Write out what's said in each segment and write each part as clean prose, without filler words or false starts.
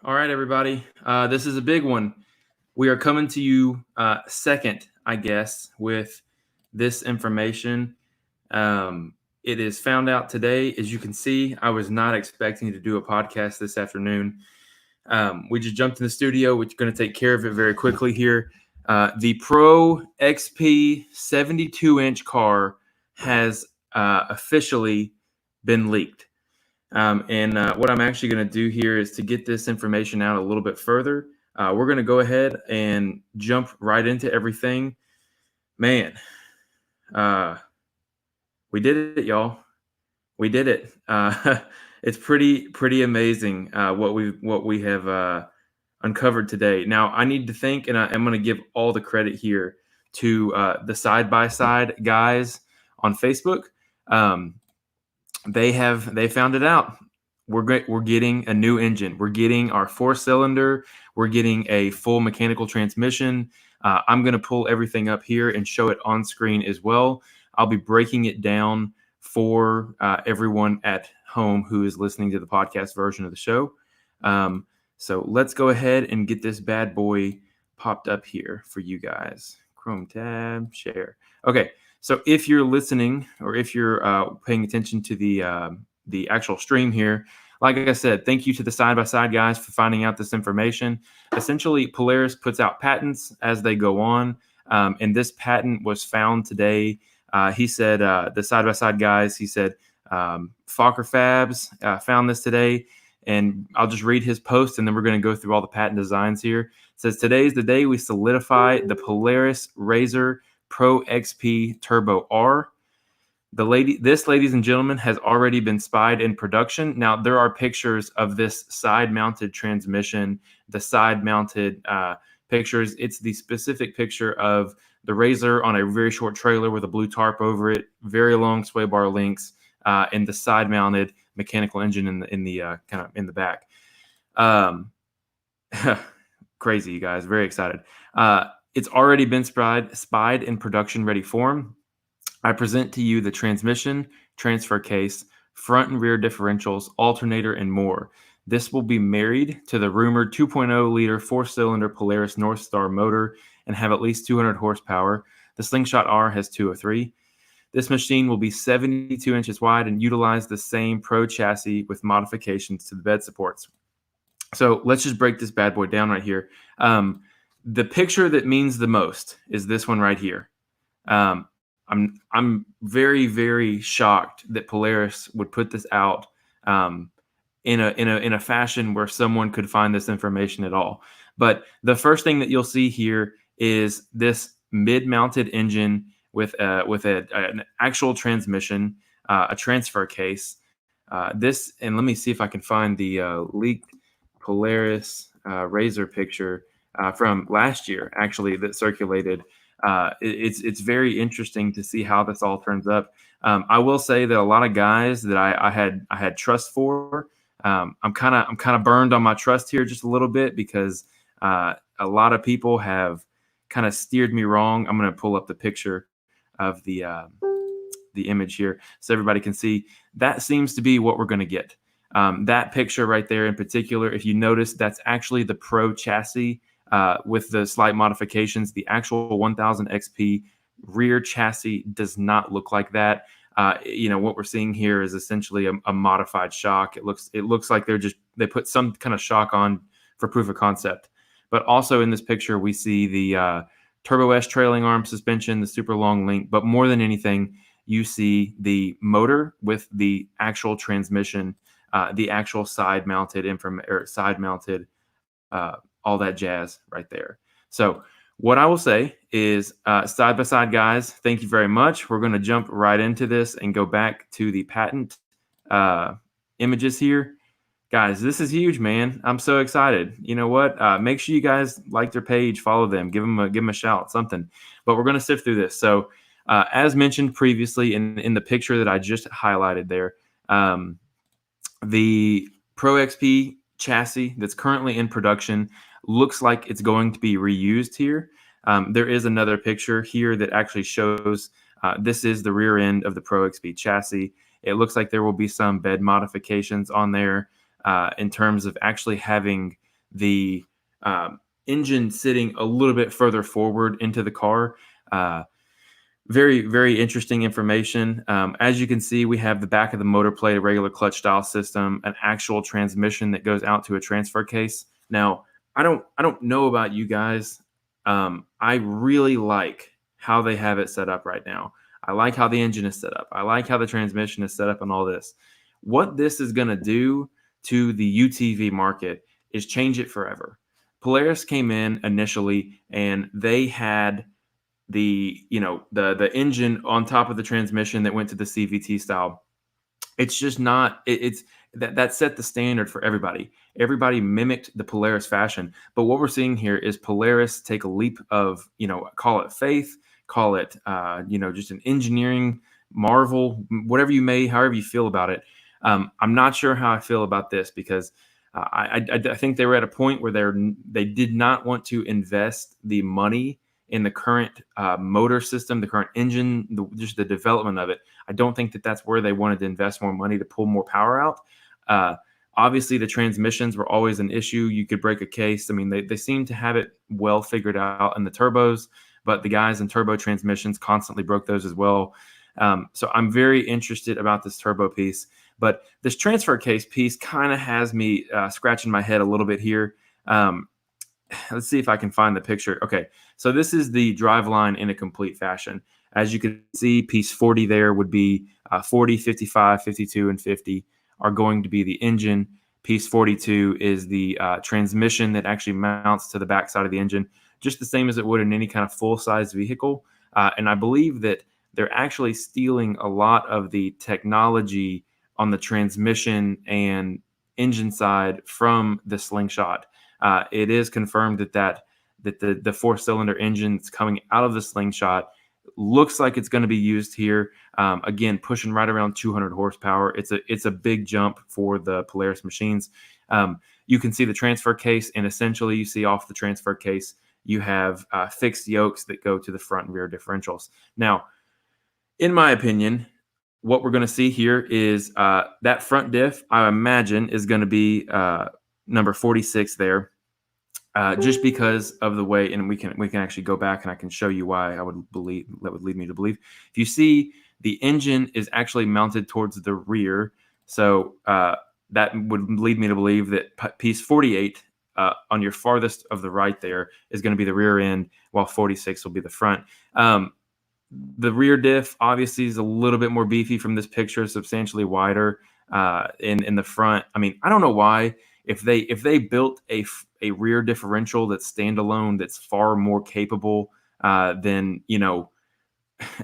All right, everybody. This is a big one. We are coming to you second, I guess, with this information. It is found out today. As you can see, I was not expecting to do a podcast this afternoon. We just jumped in the studio. We're going to take care of it very quickly here. The Pro XP 72-inch car has officially been leaked. What I'm actually going to do here is to get this information out a little bit further. We're going to go ahead and jump right into everything. Man, we did it, y'all. We did it. It's pretty amazing what we have uncovered today. Now, I need to think, and I'm going to give all the credit here to the side-by-side guys on Facebook. They found it out. We're getting a new engine. We're getting our 4-cylinder. We're getting a full mechanical transmission. I'm going to pull everything up here and show it on screen as well. I'll be breaking it down for everyone at home who is listening to the podcast version of the show. So let's go ahead and get this bad boy popped up here for you guys. Chrome tab, share. Okay. So if you're listening or if you're paying attention to the actual stream here, like I said, thank you to the side-by-side guys for finding out this information. Essentially, Polaris puts out patents as they go on, and this patent was found today. He said, the side-by-side guys, he said, Fokker Fabs found this today, and I'll just read his post, and then we're going to go through all the patent designs here. It says, today's the day we solidify the Polaris Razor Pro XP Turbo R. This, ladies and gentlemen, has already been spied in production. Now, there are pictures of this side-mounted transmission, the side-mounted pictures. It's the specific picture of the Razor on a very short trailer with a blue tarp over it, very long sway bar links, and the side-mounted mechanical engine in the back. Crazy, you guys. Very excited. It's already been spied in production-ready form. I present to you the transmission, transfer case, front and rear differentials, alternator, and more. This will be married to the rumored 2.0-liter 4-cylinder Polaris North Star motor and have at least 200 horsepower. The Slingshot R has 203. This machine will be 72 inches wide and utilize the same Pro chassis with modifications to the bed supports. So let's just break this bad boy down right here. The picture that means the most is this one right here. I'm very, very shocked that Polaris would put this out in a fashion where someone could find this information at all. But the first thing that you'll see here is this mid-mounted engine with an actual transmission, a transfer case. This, and let me see if I can find the leaked Polaris Razor picture from last year, actually, that circulated. It's very interesting to see how this all turns up. I will say that a lot of guys that I had trust for, I'm kind of burned on my trust here just a little bit because a lot of people have kind of steered me wrong. I'm going to pull up the picture of the image here so everybody can see. That seems to be what we're going to get. That picture right there in particular, if you notice, that's actually the Pro chassis. With the slight modifications, the actual 1000 XP rear chassis does not look like that. What we're seeing here is essentially a modified shock. It looks like they put some kind of shock on for proof of concept. But also in this picture, we see the Turbo S trailing arm suspension, the super long link. But more than anything, you see the motor with the actual transmission, the actual side-mounted all that jazz right there. So what I will say is side-by-side guys, thank you very much. We're going to jump right into this and go back to the patent images here. Guys, this is huge, man. I'm so excited. You know what? Make sure you guys like their page, follow them, give them a shout, something. But we're going to sift through this. So as mentioned previously in the picture that I just highlighted there, the Pro XP chassis that's currently in production looks like it's going to be reused here. There is another picture here that actually shows this is the rear end of the Pro XP chassis. It looks like there will be some bed modifications on there in terms of actually having the engine sitting a little bit further forward into the car. Very, very interesting information. As you can see, we have the back of the motor plate, a regular clutch style system, an actual transmission that goes out to a transfer case. Now, I don't know about you guys. I really like how they have it set up right now. I like how the engine is set up. I like how the transmission is set up and all this. What this is going to do to the UTV market is change it forever. Polaris came in initially and they had the engine on top of the transmission that went to the CVT style. It's just not it's that set the standard for everybody. Everybody mimicked the Polaris fashion, but what we're seeing here is Polaris take a leap of, call it faith, call it just an engineering marvel, whatever however you feel about it. I'm not sure how I feel about this because I think they were at a point where they did not want to invest the money in the current motor system, the current engine, just the development of it. I don't think that that's where they wanted to invest more money to pull more power out. Obviously, the transmissions were always an issue. You could break a case. I mean, they seem to have it well figured out in the turbos, but the guys in turbo transmissions constantly broke those as well. So I'm very interested about this turbo piece. But this transfer case piece kind of has me scratching my head a little bit here. Let's see if I can find the picture. Okay, so this is the driveline in a complete fashion. As you can see, piece 40 there would be 40, 55, 52, and 50 are going to be the engine. Piece 42 is the transmission that actually mounts to the backside of the engine, just the same as it would in any kind of full-size vehicle. And I believe that they're actually stealing a lot of the technology on the transmission and engine side from the Slingshot. It is confirmed that the four-cylinder engine that's coming out of the Slingshot looks like it's going to be used here. Again, pushing right around 200 horsepower. It's a big jump for the Polaris machines. You can see the transfer case, and essentially you see off the transfer case, you have fixed yokes that go to the front and rear differentials. Now, in my opinion, what we're going to see here is that front diff, I imagine, is going to be number 46 there, just because of the way, and we can actually go back and I can show you why that would lead me to believe. If you see, the engine is actually mounted towards the rear, so that would lead me to believe that piece 48 on your farthest of the right there is going to be the rear end, while 46 will be the front. The rear diff obviously is a little bit more beefy from this picture, substantially wider in the front. I mean, I don't know why. If they built a rear differential that's standalone, that's far more capable than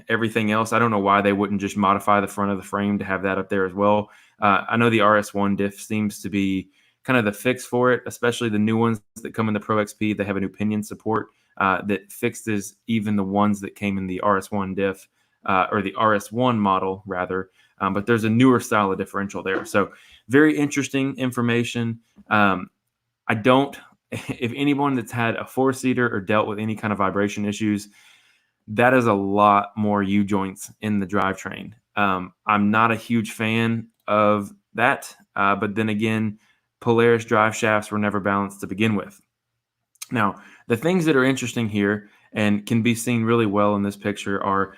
everything else, I don't know why they wouldn't just modify the front of the frame to have that up there as well. I know the RS1 diff seems to be kind of the fix for it, especially the new ones that come in the Pro XP. They have a new pinion support that fixes even the ones that came in the RS1 diff or the RS1 model rather. But there's a newer style of differential there. So very interesting information. If anyone that's had a four-seater or dealt with any kind of vibration issues, that is a lot more U-joints in the drivetrain. I'm not a huge fan of that, but then again, Polaris drive shafts were never balanced to begin with. Now, the things that are interesting here and can be seen really well in this picture are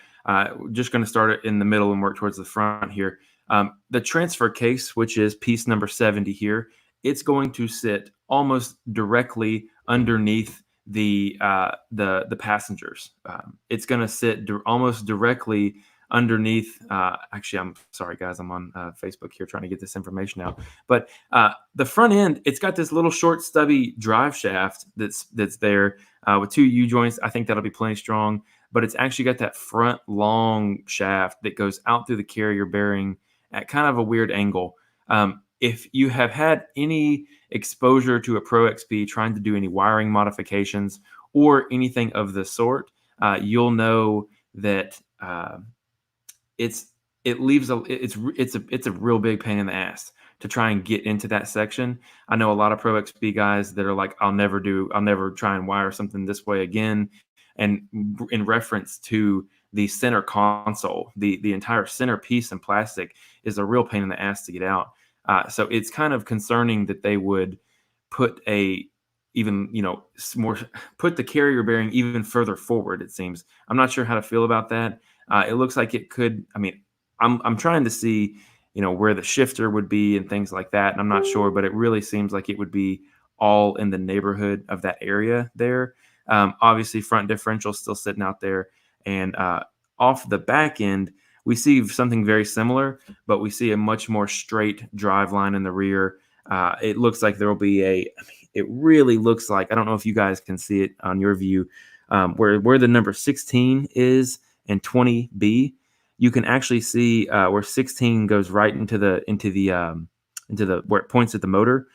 just going to start it in the middle and work towards the front here. The transfer case, which is piece number 70 here, it's going to sit almost directly underneath the passengers. It's going to sit almost directly underneath. Actually, I'm sorry, guys. I'm on Facebook here trying to get this information out. But the front end, it's got this little short, stubby drive shaft that's there with two U-joints. I think that'll be plenty strong. But it's actually got that front long shaft that goes out through the carrier bearing at kind of a weird angle. If you have had any exposure to a Pro XP trying to do any wiring modifications or anything of the sort, you'll know that it's a real big pain in the ass to try and get into that section. I know a lot of Pro XP guys that are like, I'll never try and wire something this way again. And in reference to the center console, the entire center piece in plastic is a real pain in the ass to get out. So it's kind of concerning that they would put a even, more, put the carrier bearing even further forward, it seems. I'm not sure how to feel about that. It looks like it could, I mean, I'm trying to see, where the shifter would be and things like that. And I'm not sure, but it really seems like it would be all in the neighborhood of that area there. Obviously, front differential still sitting out there. And off the back end, we see something very similar, but we see a much more straight drive line in the rear. It looks like there will be it really looks like, I don't know if you guys can see it on your view, where the number 16 is and 20B. You can actually see where 16 goes right into the where it points at the motor.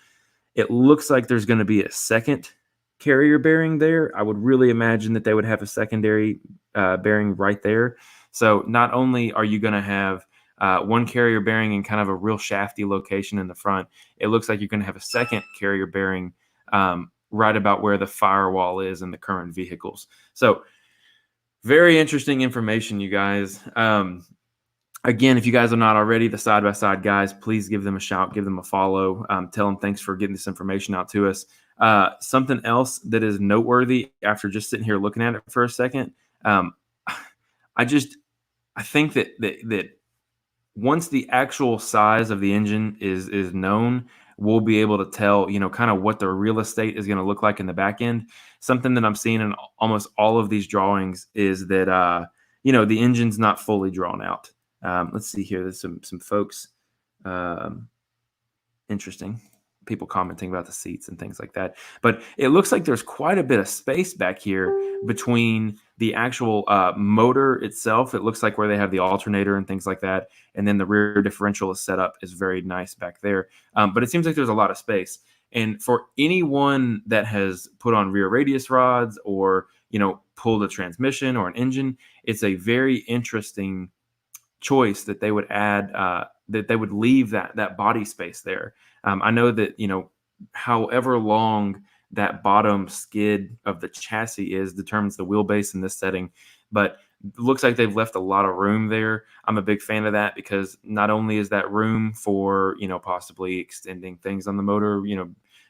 It looks like there's going to be a second carrier bearing there. I would really imagine that they would have a secondary bearing right there. So not only are you going to have one carrier bearing in kind of a real shafty location in the front, it looks like you're going to have a second carrier bearing right about where the firewall is in the current vehicles. So very interesting information, you guys. Again, if you guys are not already the side-by-side guys, please give them a shout, give them a follow. Tell them thanks for getting this information out to us. Something else that is noteworthy after just sitting here looking at it for a second, I think that once the actual size of the engine is known, we'll be able to tell, kind of what the real estate is going to look like in the back end. Something that I'm seeing in almost all of these drawings is that, the engine's not fully drawn out. Let's see here. There's some folks, interesting people commenting about the seats and things like that. But it looks like there's quite a bit of space back here between the actual motor itself. It looks like where they have the alternator and things like that. And then the rear differential is set up is very nice back there. But it seems like there's a lot of space. And for anyone that has put on rear radius rods or, pulled a transmission or an engine, it's a very interesting choice that they would add, that they would leave that body space there. I know that, however long that bottom skid of the chassis is determines the wheelbase in this setting, but it looks like they've left a lot of room there. I'm a big fan of that because not only is that room for, possibly extending things on the motor,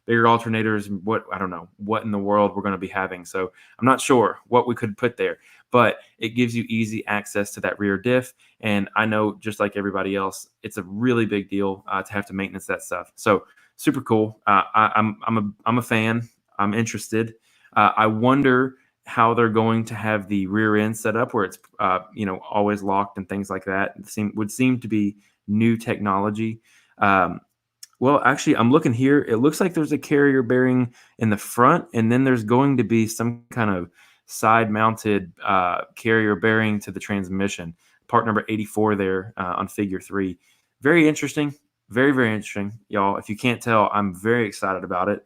bigger alternators, I don't know what in the world we're going to be having. So I'm not sure what we could put there, but it gives you easy access to that rear diff. And I know, just like everybody else, it's a really big deal to have to maintenance that stuff. So super cool. I'm a fan. I'm interested. I wonder how they're going to have the rear end set up where it's always locked and things like that. Would seem to be new technology. Well, actually, I'm looking here. It looks like there's a carrier bearing in the front, and then there's going to be some kind of side-mounted carrier bearing to the transmission. Part number 84 there on Figure 3. Very interesting. Very, very interesting, y'all. If you can't tell, I'm very excited about it.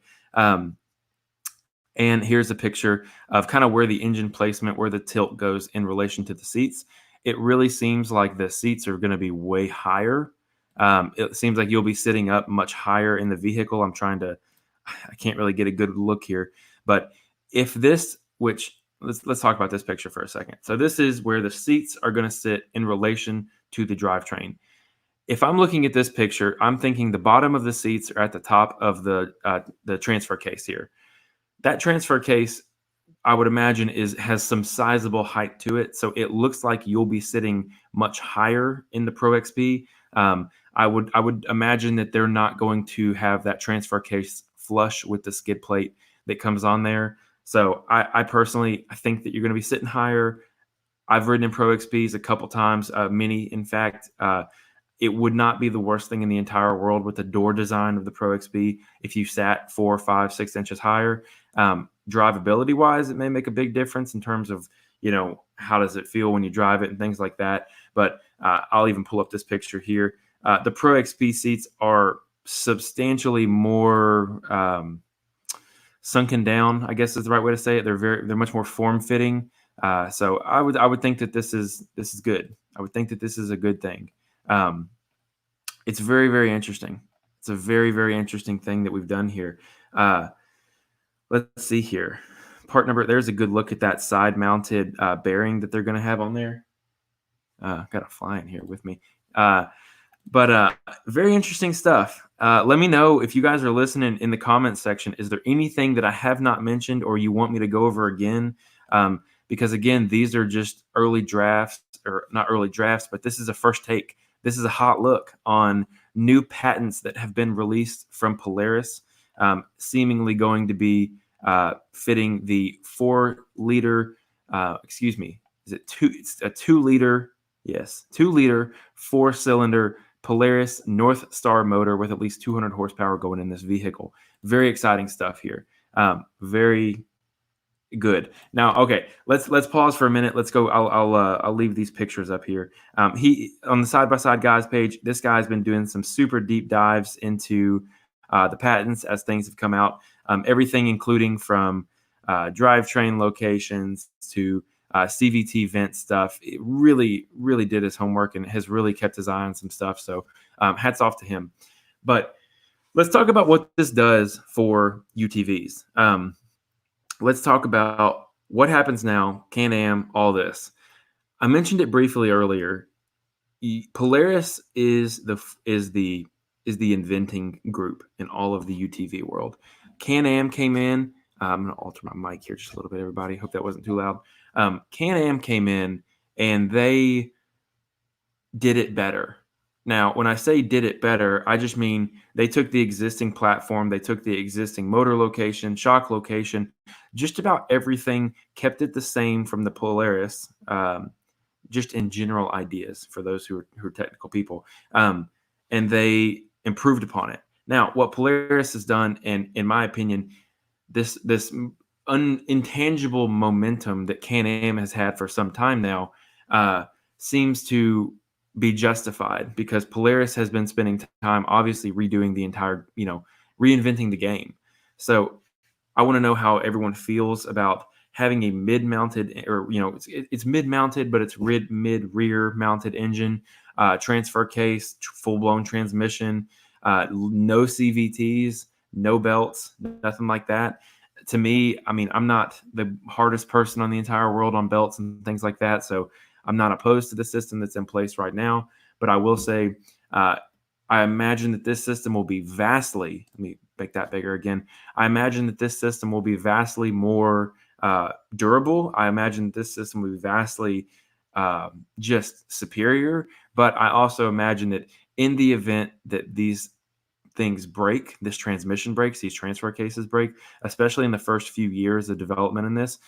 And here's a picture of kind of where the engine placement, where the tilt goes in relation to the seats. It really seems like the seats are going to be way higher. It seems like you'll be sitting up much higher in the vehicle. I can't really get a good look here, but if this, let's talk about this picture for a second. So this is where the seats are going to sit in relation to the drivetrain. If I'm looking at this picture, I'm thinking the bottom of the seats are at the top of the transfer case here. That transfer case, I would imagine, has some sizable height to it. So it looks like you'll be sitting much higher in the Pro XP. I would imagine that they're not going to have that transfer case flush with the skid plate that comes on there. So I personally, I think that you're going to be sitting higher. I've ridden in Pro XPs a couple times, many, in fact. It would not be the worst thing in the entire world with the door design of the Pro XP if you sat 4, 5, 6 inches higher. Drivability wise, it may make a big difference in terms of, how does it feel when you drive it and things like that. But I'll even pull up this picture here. The Pro XP seats are substantially more sunken down, I guess is the right way to say it. They're much more form fitting. So I would think that this is good. I would think that this is a good thing. It's very, very interesting. It's a very, very interesting thing that we've done here. Let's see here. There's a good look at that side mounted bearing that they're going to have on there. Got a fly in here with me. But very interesting stuff. Let me know if you guys are listening in the comments section. Is there anything that I have not mentioned or you want me to go over again? Because again, these are just early drafts, or not early drafts, but this is a first take. This is a hot look on new patents that have been released from Polaris, seemingly going to be fitting the 4-liter. Excuse me. Is it two? It's a 2-liter. Yes, 2-liter 4-cylinder Polaris North Star motor with at least 200 horsepower going in this vehicle. Very exciting stuff here. Very good. Now, okay, let's pause for a minute. Let's go. I'll leave these pictures up here. He on the side by side guys page. This guy's been doing some super deep dives into the patents as things have come out. Everything, including from drivetrain locations to CVT vent stuff. It really, really did his homework and has really kept his eye on some stuff. So hats off to him. But let's talk about what this does for UTVs. Let's talk about what happens now, Can-Am, all this. I mentioned it briefly earlier. Polaris is the inventing group in all of the UTV world. Can-Am came in. I'm going to alter my mic here just a little bit, everybody. Hope that wasn't too loud. Can-Am came in and they did it better. Now, when I say did it better, I just mean they took the existing platform, they took the existing motor location, shock location, just about everything, kept it the same from the Polaris, just in general ideas for those who are technical people, and they improved upon it. Now, what Polaris has done, and in my opinion, this intangible momentum that Can-Am has had for some time now seems to be justified because Polaris has been spending time obviously redoing the entire, reinventing the game. So I want to know how everyone feels about having a mid-mounted, or it's mid-mounted, but it's mid-rear mounted engine, transfer case, full-blown transmission, no CVTs, no belts, nothing like that. To me, I mean, I'm not the hardest person on the entire world on belts and things like that, so I'm not opposed to the system that's in place right now. But I will say, I imagine that this system will be vastly, let me make that bigger again. I imagine that this system will be vastly more durable. I imagine this system will be vastly just superior. But I also imagine that in the event that these things break, this transmission breaks, these transfer cases break, especially in the first few years of development in this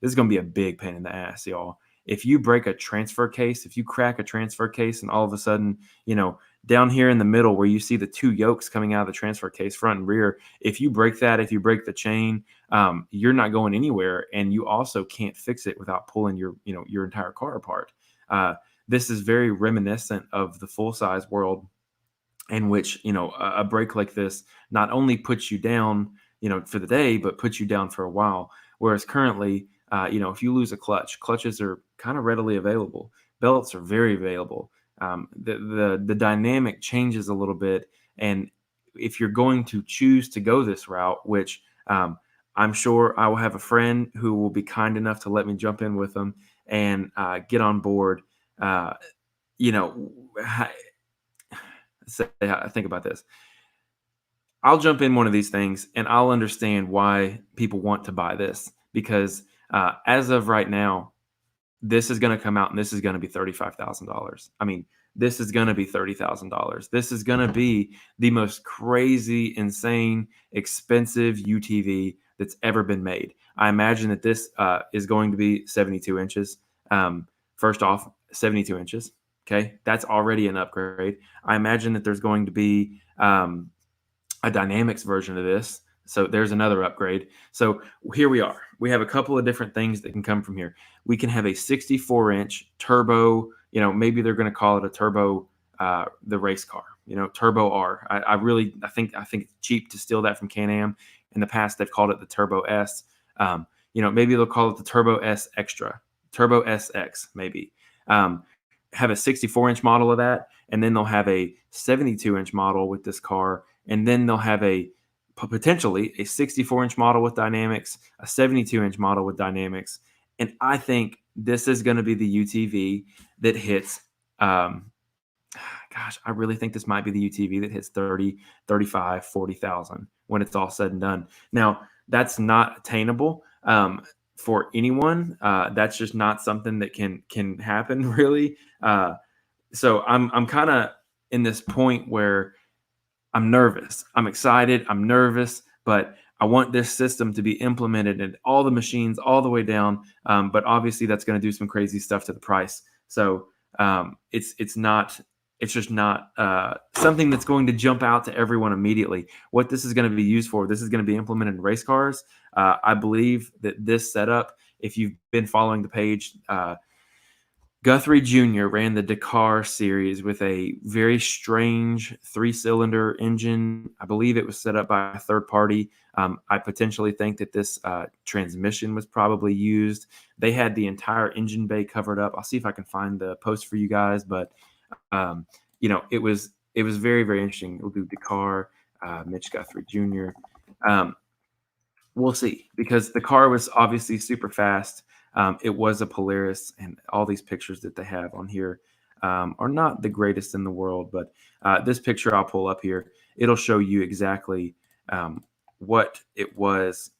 is going to be a big pain in the ass, y'all. If you break a transfer case, if you crack a transfer case and all of a sudden, down here in the middle where you see the two yokes coming out of the transfer case, front and rear, if you break that, if you break the chain, you're not going anywhere. And you also can't fix it without pulling your entire car apart. This is very reminiscent of the full-size world, in which a break like this not only puts you down for the day, but puts you down for a while. Whereas currently, if you lose a clutch, clutches are kind of readily available, belts are very available. The dynamic changes a little bit, and if you're going to choose to go this route, which I'm sure I will have a friend who will be kind enough to let me jump in with them and get on board. Think about this. I'll jump in one of these things and I'll understand why people want to buy this, because as of right now, this is going to come out and this is going to be $35,000. I mean, this is going to be $30,000. This is going to be the most crazy, insane, expensive UTV that's ever been made. I imagine that this is going to be 72 inches. First off, 72 inches. Okay, that's already an upgrade. I imagine that there's going to be a dynamics version of this. So there's another upgrade. So here we are. We have a couple of different things that can come from here. We can have a 64-inch turbo. Maybe they're going to call it a turbo, the race car. Turbo R. I think it's cheap to steal that from Can-Am. In the past, they've called it the Turbo S. Maybe they'll call it the Turbo S Extra, Turbo SX, maybe. Have a 64-inch model of that, and then they'll have a 72-inch model with this car, and then they'll have potentially a 64-inch model with dynamics, a 72-inch model with dynamics, and I think this is going to be the UTV that hits. gosh, I really think this might be the UTV that hits 30, 35, 40,000 when it's all said and done. Now, that's not attainable for anyone. That's just not something that can happen really. So I'm kind of in this point where I'm nervous. I'm excited. I'm nervous, but I want this system to be implemented in all the machines all the way down. But obviously, that's going to do some crazy stuff to the price. So it's just not something that's going to jump out to everyone immediately. What this is going to be used for, this is going to be implemented in race cars. I believe that this setup, if you've been following the page, Guthrie Jr. ran the Dakar series with a very strange 3-cylinder engine. I believe it was set up by a third party. I potentially think that this transmission was probably used. They had the entire engine bay covered up. I'll see if I can find the post for you guys, but it was very, very interesting. We'll do Dakar, Mitch Guthrie Jr. We'll see, because the car was obviously super fast. It was a Polaris, and all these pictures that they have on here are not the greatest in the world. But this picture I'll pull up here, it'll show you exactly what it was,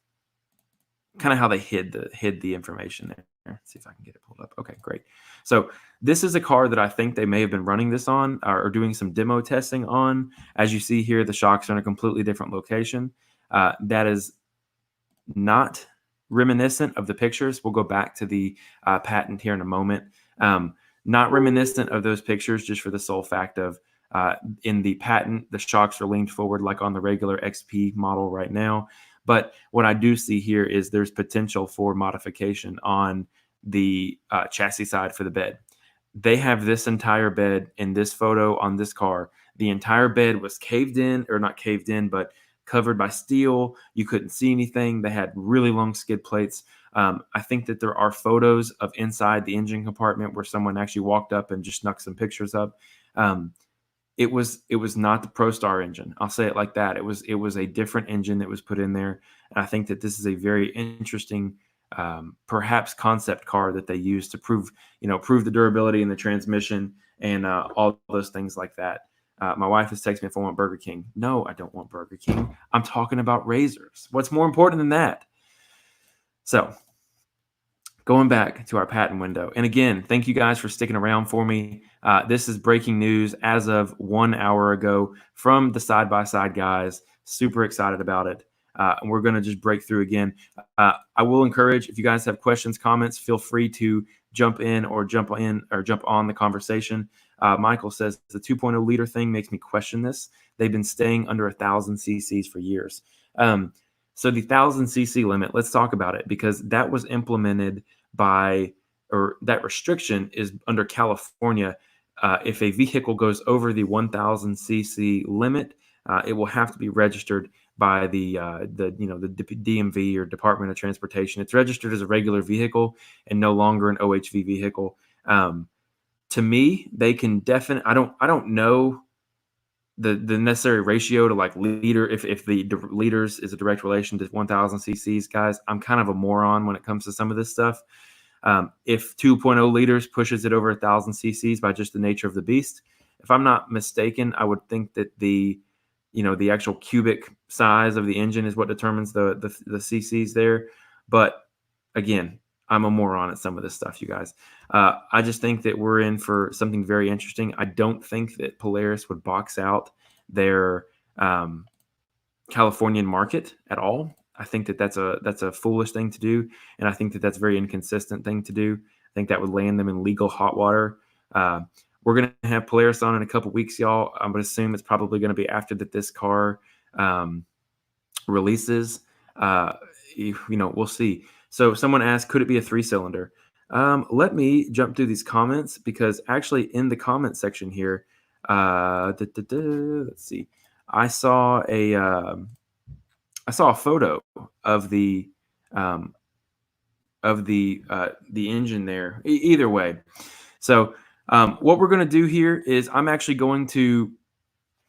kind of how they hid the information there. Let's see if I can get it pulled up. Okay, great. So this is a car that I think they may have been running this on or doing some demo testing on. As you see here, the shocks are in a completely different location. That is not reminiscent of the pictures. We'll go back to the patent here in a moment. Not reminiscent of those pictures, just for the sole fact of in the patent, the shocks are leaned forward like on the regular XP model right now. But what I do see here is there's potential for modification on the chassis side for the bed. They have this entire bed in this photo on this car. The entire bed was caved in, or not caved in, but covered by steel. You couldn't see anything. They had really long skid plates. I think that there are photos of inside the engine compartment where someone actually walked up and just snuck some pictures up. It was not the ProStar engine. I'll say it like that. It was a different engine that was put in there. And I think that this is a very interesting, perhaps concept car that they use to prove the durability in the transmission and all those things like that. My wife has texted me if I want Burger King. No, I don't want Burger King. I'm talking about razors. What's more important than that? So going back to our patent window. And again, thank you guys for sticking around for me. This is breaking news as of 1 hour ago from the side-by-side guys. Super excited about it. And we're going to just break through again. I will encourage, if you guys have questions, comments, feel free to jump on the conversation. Michael says the 2.0 liter thing makes me question this. They've been staying under 1,000 cc's for years. So the 1,000 cc limit, let's talk about it, because that was implemented that restriction is under California. If a vehicle goes over the 1,000 cc limit, it will have to be registered by the DMV, or Department of Transportation. It's registered as a regular vehicle and no longer an OHV vehicle. To me, they can definitely. I don't know the necessary ratio to like liter. If the liters is a direct relation to 1,000 cc's, guys, I'm kind of a moron when it comes to some of this stuff. If 2.0 liters pushes it over 1,000 cc's by just the nature of the beast, if I'm not mistaken, I would think that the actual cubic size of the engine is what determines the cc's there. But again, I'm a moron at some of this stuff, you guys. I just think that we're in for something very interesting. I don't think that Polaris would box out their Californian market at all. I think that that's a foolish thing to do, and I think that that's a very inconsistent thing to do. I think that would land them in legal hot water. We're going to have Polaris on in a couple weeks, y'all. I'm going to assume it's probably going to be after that this car releases. We'll see. So someone asked, could it be a 3-cylinder? Let me jump through these comments, because actually in the comment section here, let's see. I saw a photo of the engine there. Either way. So what we're going to do here is I'm actually going to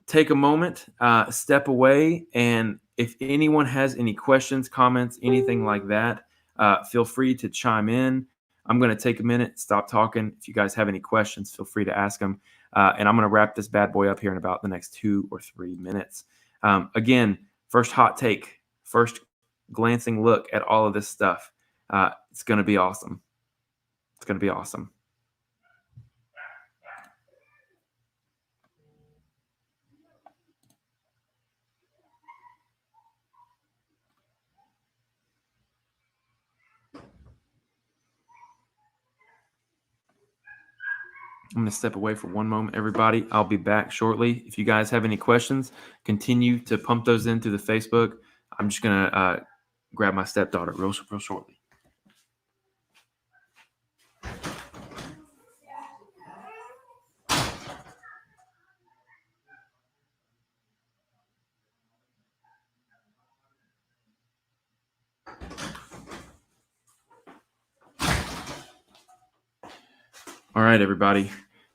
take a moment, step away, and if anyone has any questions, comments, anything like that, feel free to chime in. I'm going to take a minute, stop talking. If you guys have any questions, feel free to ask them. And I'm going to wrap this bad boy up here in about the next 2 or 3 minutes. Again, first hot take, first glancing look at all of this stuff. It's going to be awesome. It's going to be awesome. I'm going to step away for one moment, everybody. I'll be back shortly. If you guys have any questions, continue to pump those in through the Facebook. I'm just going to grab my stepdaughter real shortly. All right, everybody.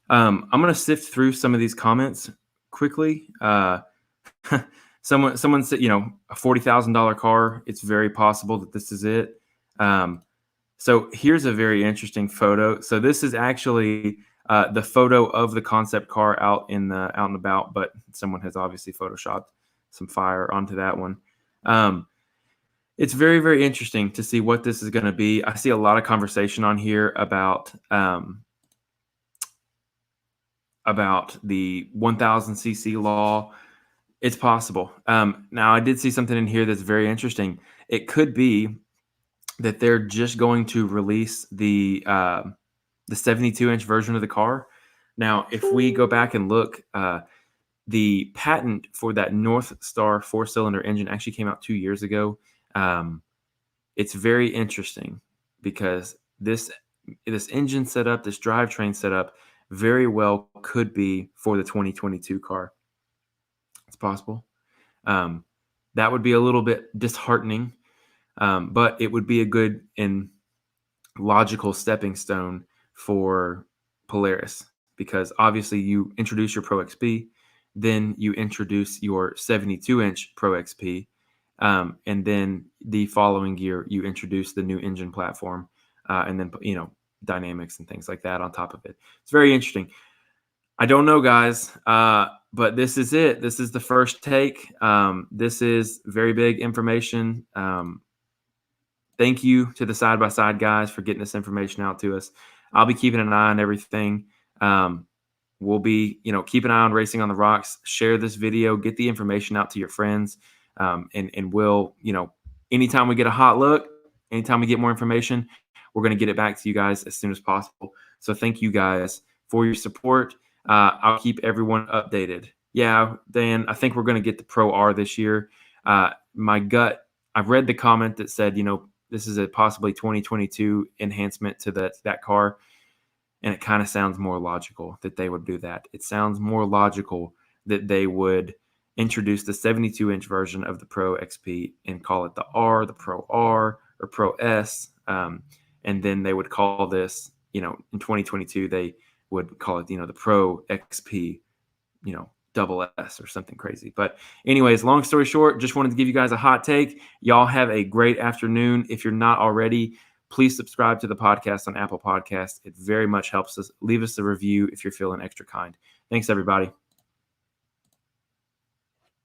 I'm going to sift through some of these comments quickly. Someone said, a $40,000 car. It's very possible that this is it. So here's a very interesting photo. So this is actually the photo of the concept car out and about, but someone has obviously photoshopped some fire onto that one. It's very, very interesting to see what this is going to be. I see a lot of conversation on here about the 1000cc law. It's possible. Now, I did see something in here that's very interesting. It could be that they're just going to release the 72-inch version of the car. Now, if we go back and look, the patent for that North Star 4-cylinder engine actually came out 2 years ago. It's very interesting because this engine setup, this drivetrain setup, very well could be for the 2022 car. It's possible. That would be a little bit disheartening, but it would be a good and logical stepping stone for Polaris, because obviously you introduce your Pro XP, then you introduce your 72-inch Pro XP, and then the following year you introduce the new engine platform, and then dynamics and things like that on top of it. It's very interesting. I don't know, guys, but this is it. This is the first take. This is very big information. Thank you to the side-by-side guys for getting this information out to us. I'll be keeping an eye on everything. We'll be, keep an eye on Racing on the Rocks. Share this video. Get the information out to your friends. And we'll, anytime we get a hot look, anytime we get more information, we're going to get it back to you guys as soon as possible. So thank you guys for your support. I'll keep everyone updated. Yeah, Dan, I think we're going to get the Pro R this year. My gut, I've read the comment that said, this is a possibly 2022 enhancement to that car. And it kind of sounds more logical that they would do that. It sounds more logical that they would introduce the 72-inch version of the Pro XP and call it the R, the Pro R, or Pro S. And then they would call this, in 2022, they would call it, the Pro XP, double S or something crazy. But anyways, long story short, just wanted to give you guys a hot take. Y'all have a great afternoon. If you're not already, please subscribe to the podcast on Apple Podcasts. It very much helps us. Leave us a review if you're feeling extra kind. Thanks, everybody.